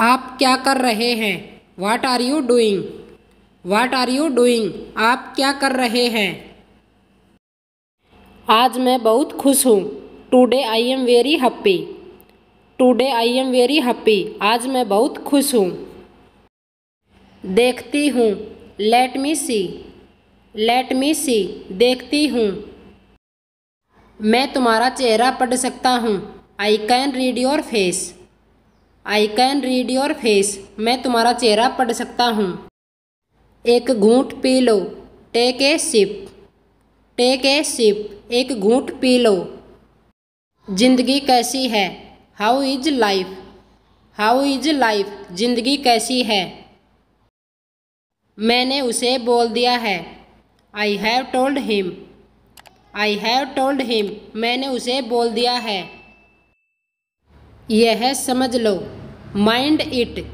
आप क्या कर रहे हैं? What are you doing? What are you doing? आप क्या कर रहे हैं? आज मैं बहुत खुश हूँ। Today I am very happy. Today I am very happy. आज मैं बहुत खुश हूँ। देखती हूँ। Let me see. Let me see. देखती हूँ। मैं तुम्हारा चेहरा पढ़ सकता हूँ। I can read your face. I can read your face. मैं तुम्हारा चेहरा पढ़ सकता हूँ। एक घूंट पी लो। Take a sip. Take a sip. एक घूंट पी लो। जिंदगी कैसी है? How is life? How is life? जिंदगी कैसी है? मैंने उसे बोल दिया है। I have told him. I have told him. मैंने उसे बोल दिया है। यह समझ लो। Mind it.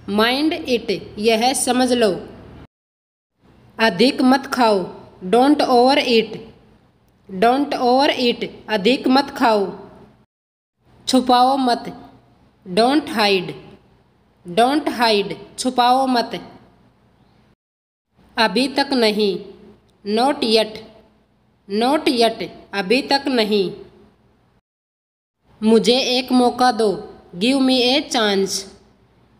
Mind it. यह समझ लो। अधिक मत खाओ। Don't over eat. Don't over eat. अधिक मत खाओ। छुपाओ मत। Don't hide. Don't hide. छुपाओ मत। अभी तक नहीं। Not yet. Not yet. अभी तक नहीं। मुझे एक मौका दो। Give me a chance.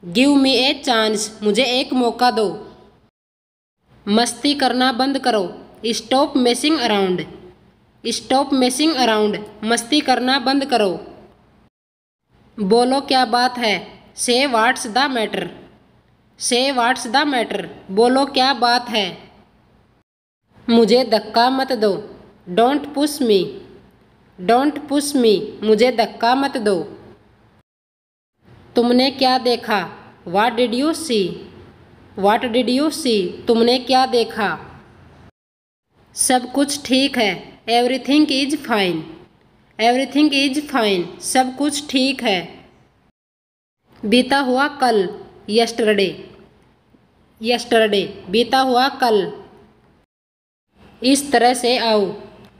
Give me a chance. मुझे एक मौका दो। मस्ती करना बंद करो। Stop messing around. Stop messing around. मस्ती करना बंद करो। बोलो क्या बात है? Say what's the matter. Say what's the matter. बोलो क्या बात है? मुझे धक्का मत दो। Don't push me. Don't push me. मुझे धक्का मत दो। तुमने क्या देखा? What did you see? What did you see? तुमने क्या देखा? सब कुछ ठीक है। Everything is fine. Everything is fine. सब कुछ ठीक है। बीता हुआ कल। Yesterday. Yesterday. बीता हुआ कल। इस तरह से आओ।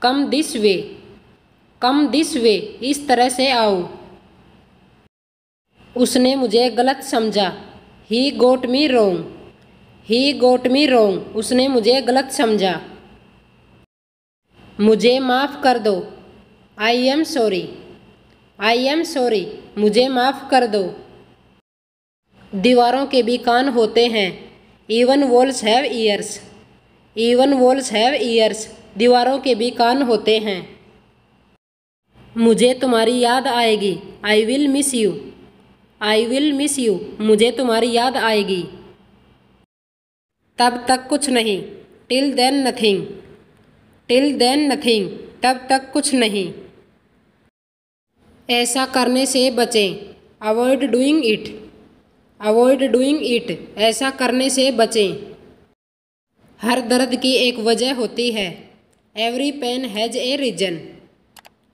Come this way. Come this way. इस तरह से आओ। उसने मुझे गलत समझा। He got me wrong. He got me wrong. उसने मुझे गलत समझा। मुझे माफ़ कर दो। I am sorry. I am sorry. मुझे माफ़ कर दो। दीवारों के भी कान होते हैं। Even walls have ears. Even walls have ears. दीवारों के भी कान होते हैं। मुझे तुम्हारी याद आएगी। I will miss you. I will miss you. मुझे तुम्हारी याद आएगी। तब तक कुछ नहीं। Till then nothing. Till then nothing. तब तक कुछ नहीं। ऐसा करने से बचें। Avoid doing it. Avoid doing it. ऐसा करने से बचें। हर दर्द की एक वजह होती है। Every pain has a reason.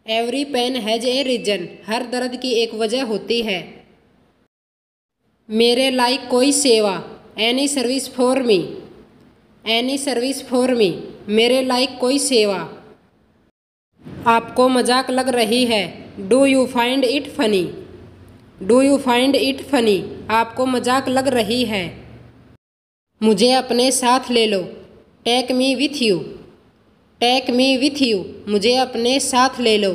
Every pain has a reason. हर दर्द की एक वजह होती है। मेरे लायक कोई सेवा। Any service for me. Any service for me. मेरे लायक कोई सेवा। आपको मजाक लग रही है। Do you find it funny? Do you find it funny? आपको मजाक लग रही है। मुझे अपने साथ ले लो। Take me with you. Take me with you. मुझे अपने साथ ले लो।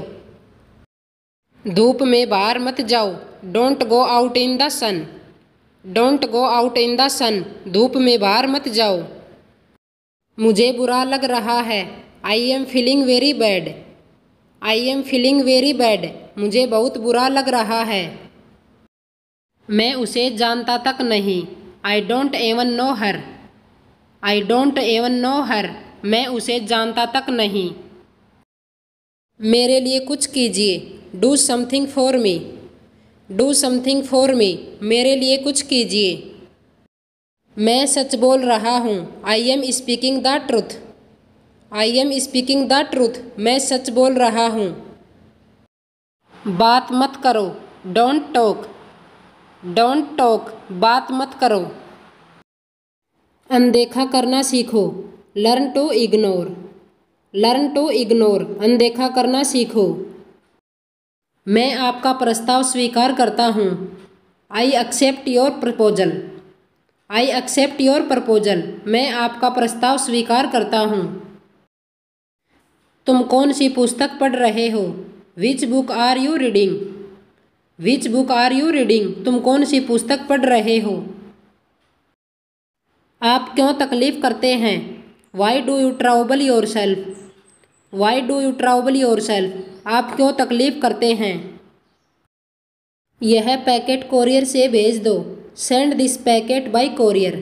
धूप में बाहर मत जाओ। Don't go out in the sun. Don't go out in the sun. धूप में बाहर मत जाओ। मुझे बुरा लग रहा है। I am feeling very bad. I am feeling very bad. मुझे बहुत बुरा लग रहा है। मैं उसे जानता तक नहीं। I don't even know her. I don't even know her. मैं उसे जानता तक नहीं। मेरे लिए कुछ कीजिए। Do something for me. Do something for me. मेरे लिए कुछ कीजिए। मैं सच बोल रहा हूँ। I am speaking the truth. I am speaking the truth. मैं सच बोल रहा हूँ। बात मत करो। Don't talk. Don't talk. बात मत करो। अनदेखा करना सीखो। Learn to ignore. Learn to ignore. अनदेखा करना सीखो। मैं आपका प्रस्ताव स्वीकार करता हूँ। I accept your proposal. I accept your proposal, मैं आपका प्रस्ताव स्वीकार करता हूँ। तुम कौन सी पुस्तक पढ़ रहे हो? Which book are you reading? Which book are you reading, तुम कौन सी पुस्तक पढ़ रहे हो? आप क्यों तकलीफ़ करते हैं? Why do you trouble your self? Why do you trouble your self, आप क्यों तकलीफ़ करते हैं? यह पैकेट कोरियर से भेज दो। Send this packet bye courier.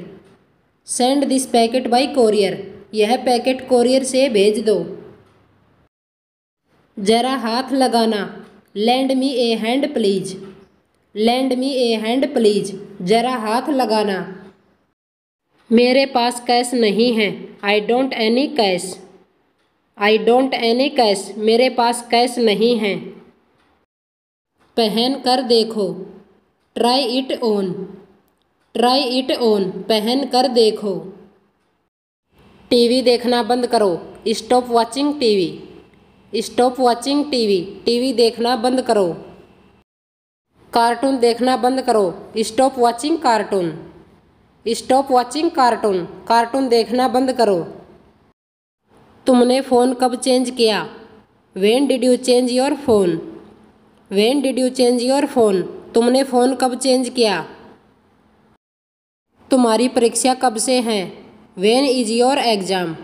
Send this packet bye courier, यह पैकेट कोरियर से भेज दो। जरा हाथ लगाना। Land me A hand please. Land me A hand please, जरा हाथ लगाना। मेरे पास कैश नहीं है। I don't any cash. I don't any cash, मेरे पास कैश नहीं है। पहन कर देखो। Try it on. Try it on, पहन कर देखो। टीवी देखना बंद करो। Stop watching TV. Stop watching TV, TV देखना बंद करो। कार्टून देखना बंद करो। Stop watching cartoon. Stop watching cartoon, cartoon देखना बंद करो। तुमने फ़ोन कब चेंज किया? When did you change your phone? When did you change your phone, तुमने फ़ोन कब चेंज किया? तुम्हारी परीक्षा कब से है? When is your exam?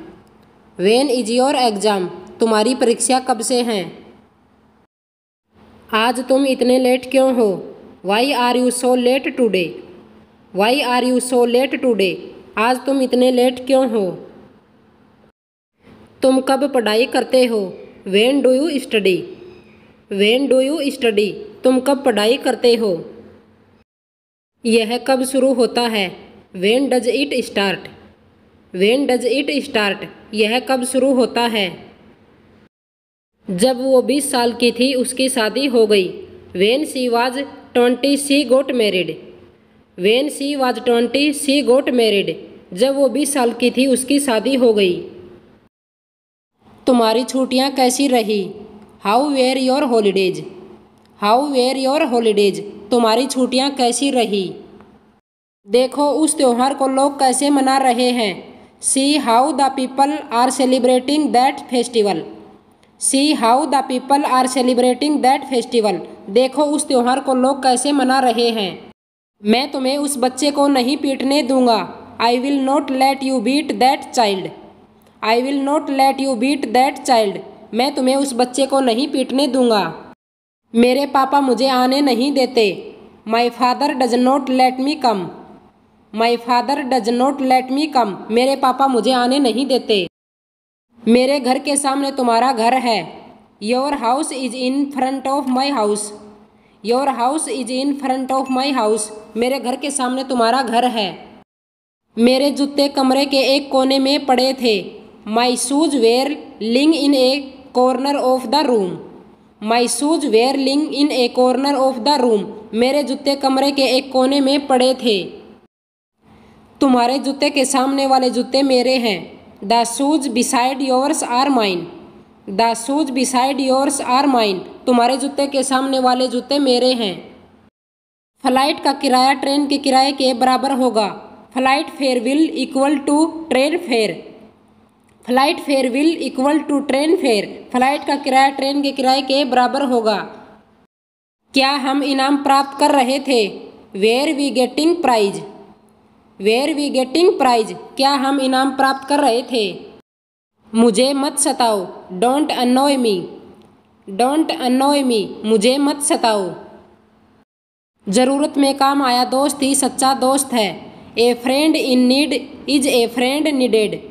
When is your exam, तुम्हारी परीक्षा कब से हैं? आज तुम इतने लेट क्यों हो? Why are you so late today? Why are you so late today, आज तुम इतने लेट क्यों हो? तुम कब पढ़ाई करते हो? When do you study? When do you study, तुम कब पढ़ाई करते हो? यह कब शुरू होता है? When does it start? When does it start, यह कब शुरू होता है? जब वो 20 साल की थी उसकी शादी हो गई। When she was 20 she goat married. When she was 20 she goat married, जब वो 20 साल की थी उसकी शादी हो गई। तुम्हारी छुट्टियां कैसी रही? How were your holidays? How were your holidays, तुम्हारी छुट्टियां कैसी रही? देखो उस त्यौहार को लोग कैसे मना रहे हैं। See how the people are celebrating that festival. See how the people are celebrating that festival, देखो उस त्यौहार को लोग कैसे मना रहे हैं। मैं तुम्हें उस बच्चे को नहीं पीटने दूंगा। I will not let you beat that child. I will not let you beat that child, मैं तुम्हें उस बच्चे को नहीं पीटने दूंगा। मेरे पापा मुझे आने नहीं देते। My father does not let me come. My father does not let me come, मेरे पापा मुझे आने नहीं देते। मेरे घर के सामने तुम्हारा घर है। Your house is in front of my house. Your house is in front of my house, मेरे घर के सामने तुम्हारा घर है। मेरे जूते कमरे के एक कोने में पड़े थे। माई shoes were lying in a corner of the room. My shoes were lying in a corner of the room, मेरे जूते कमरे के एक कोने में पड़े थे। तुम्हारे जूते के सामने वाले जूते मेरे हैं। The shoes beside yours are mine. The shoes beside yours are mine, तुम्हारे जूते के सामने वाले जूते मेरे हैं। फ्लाइट का किराया ट्रेन के किराए के बराबर होगा। Flight fare will equal to train fare. Flight fare will equal to train fare, flight का किराया ट्रेन के किराए के बराबर होगा। क्या हम इनाम प्राप्त कर रहे थे? Were we getting prize. Were we getting prize, क्या हम इनाम प्राप्त कर रहे थे? मुझे मत सताओ। Don't अनॉय me. डोंट अनॉय मी, मुझे मत सताओ। ज़रूरत में काम आया दोस्त ही सच्चा दोस्त है। ए friend in need is a friend needed.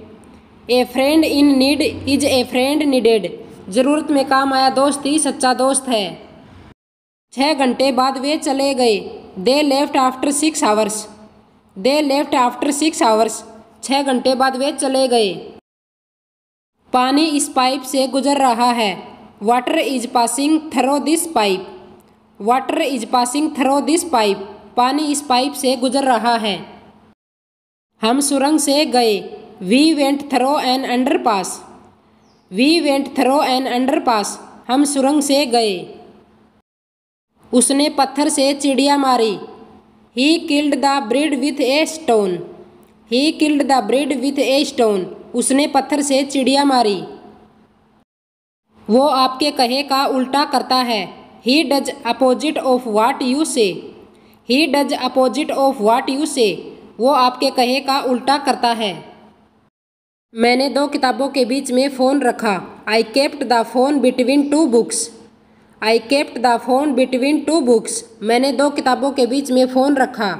A friend in need is a friend needed, ज़रूरत में काम आया दोस्त ही सच्चा दोस्त है। 6 घंटे बाद वे चले गए। They left after 6 hours. They left after 6 hours, 6 घंटे बाद वे चले गए। पानी इस पाइप से गुजर रहा है। Water is passing throw this pipe. Water is passing throw this pipe, पानी इस पाइप से गुजर रहा है। हम सुरंग से गए। We went through an underpass. We went through an underpass, हम सुरंग से गए। उसने पत्थर से चिड़िया मारी। He killed the bird with a stone. He killed the bird with a stone. उसने पत्थर से चिड़िया मारी। वो आपके कहे का उल्टा करता है। He does opposite of what you say. He does opposite of what you say. वो आपके कहे का उल्टा करता है। मैंने दो किताबों के बीच में फ़ोन रखा। I kept the phone between two books. I kept the phone between two books. मैंने दो किताबों के बीच में फ़ोन रखा।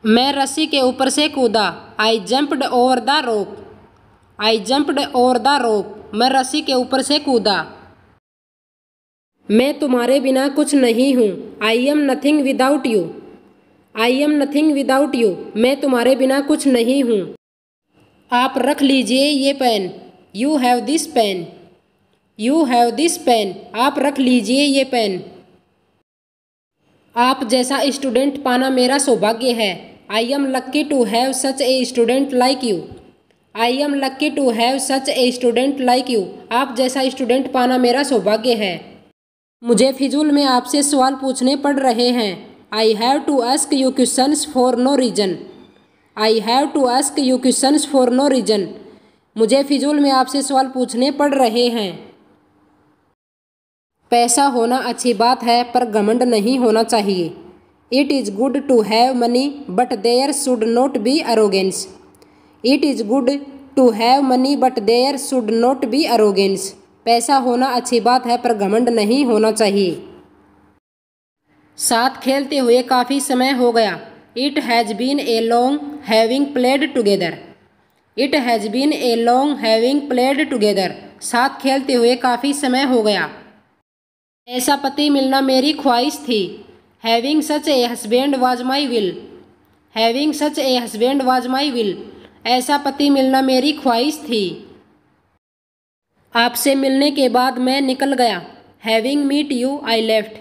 मैं रस्सी के ऊपर से कूदा। I jumped over the rope. I jumped over the rope. मैं रस्सी के ऊपर से कूदा। मैं तुम्हारे बिना कुछ नहीं हूँ। I am nothing without you. I am nothing without you. मैं तुम्हारे बिना कुछ नहीं हूँ। आप रख लीजिए ये pen. You have this pen. You have this pen. आप रख लीजिए ये पेन। आप जैसा स्टूडेंट पाना मेरा सौभाग्य है। I am lucky to have such a student like you. I am lucky to have such a student like you. आप जैसा स्टूडेंट पाना मेरा सौभाग्य है। मुझे फिजूल में आपसे सवाल पूछने पड़ रहे हैं। I have to ask you questions for no reason. I have to ask you questions for no reason. मुझे फिजूल में आपसे सवाल पूछने पड़ रहे हैं। पैसा होना अच्छी बात है पर घमंड नहीं होना चाहिए। It is good to have money but there should not be arrogance. It is good to have money but there should not be arrogance. पैसा होना अच्छी बात है पर घमंड नहीं होना चाहिए। साथ खेलते हुए काफ़ी समय हो गया। It has been a long having played together. It has been a long having played together. साथ खेलते हुए काफ़ी समय हो गया। ऐसा पति मिलना मेरी ख्वाहिश थी। Having such a husband was my will. Having such a husband was my will. ऐसा पति मिलना मेरी ख्वाहिश थी। आपसे मिलने के बाद मैं निकल गया। Having meet you I left.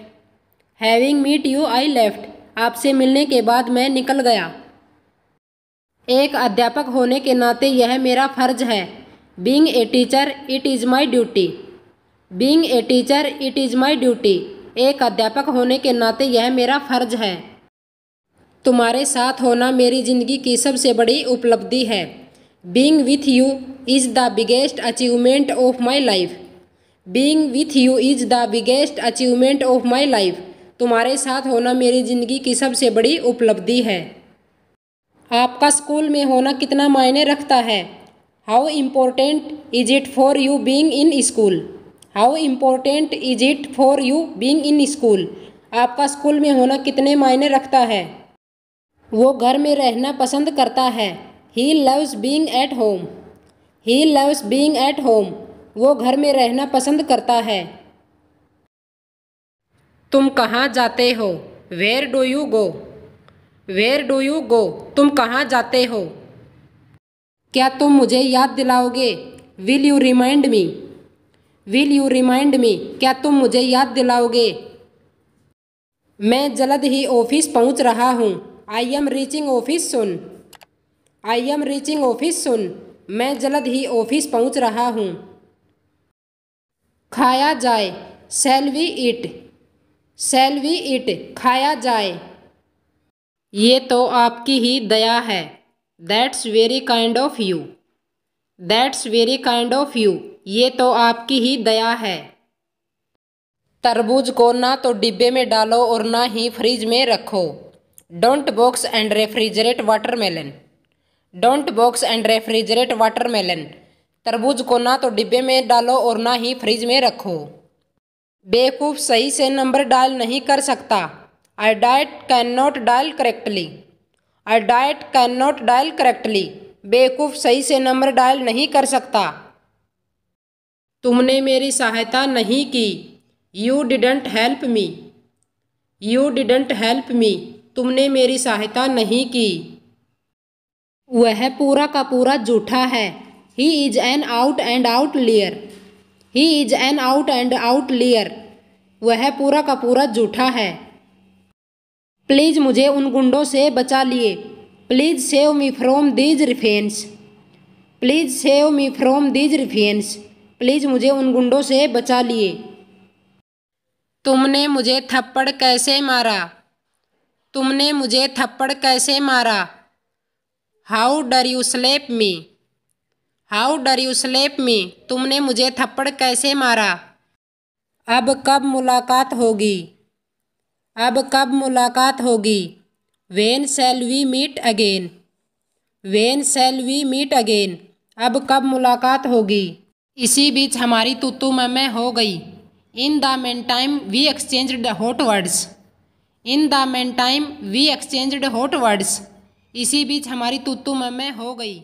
Having meet you I left. आपसे मिलने के बाद मैं निकल गया। एक अध्यापक होने के नाते यह मेरा फर्ज है। Being a teacher it is my duty. Being a teacher it is my duty. एक अध्यापक होने के नाते यह मेरा फर्ज है। तुम्हारे साथ होना मेरी ज़िंदगी की सबसे बड़ी उपलब्धि है। Being with you is the biggest achievement of my life. Being with you is the biggest achievement of my life. तुम्हारे साथ होना मेरी ज़िंदगी की सबसे बड़ी उपलब्धि है। आपका स्कूल में होना कितना मायने रखता है। How important is it for you being in school. How important is it for you being in school. आपका स्कूल में होना कितने मायने रखता है। वो घर में रहना पसंद करता है। He loves being at home. He loves being at home. वो घर में रहना पसंद करता है। तुम कहाँ जाते हो। Where do you go. Where do you go. तुम कहाँ जाते हो। क्या तुम मुझे याद दिलाओगे। Will you remind me. Will you remind me. क्या तुम मुझे याद दिलाओगे। मैं जल्द ही ऑफिस पहुँच रहा हूँ। I am reaching office soon. I am reaching office soon. मैं जल्द ही ऑफिस पहुँच रहा हूँ। खाया जाए। Shall we eat. Shall we eat. खाया जाए। ये तो आपकी ही दया है। That's very kind of you. That's very kind of you. ये तो आपकी ही दया है। तरबूज को ना तो डिब्बे में डालो और ना ही फ्रिज में रखो। Don't box and refrigerate watermelon. Don't box and refrigerate watermelon. तरबूज को ना तो डिब्बे में डालो और ना ही फ्रिज में रखो। बेवकूफ़ सही से नंबर डायल नहीं कर सकता। I diet can not dial correctly. I diet can not dial correctly. बेवकूफ़ सही से नंबर डायल नहीं कर सकता। तुमने मेरी सहायता नहीं की। You didn't help me. You didn't help me. तुमने मेरी सहायता नहीं की। वह पूरा का पूरा झूठा है। He is an out and out लियर। He is an out and out लियर। वह पूरा का पूरा झूठा है। प्लीज़ मुझे उन गुंडों से बचा लिए। Please save me from these ruffians. Please save me from these ruffians. Please मुझे उन गुंडों से बचा लिए। तुमने मुझे थप्पड़ कैसे मारा। तुमने मुझे थप्पड़ कैसे मारा? हाउ डर यू स्लैप मी? हाउ डर यू स्लैप मी? तुमने मुझे थप्पड़ कैसे मारा? अब कब मुलाकात होगी? अब कब मुलाकात होगी? When shall we meet again? When shall we meet again? अब कब मुलाकात होगी? इसी बीच हमारी तू मैं हो गई। In the meantime we exchanged hot words. In the meantime we exchanged hot words. इसी बीच हमारी तू मैं हो गई।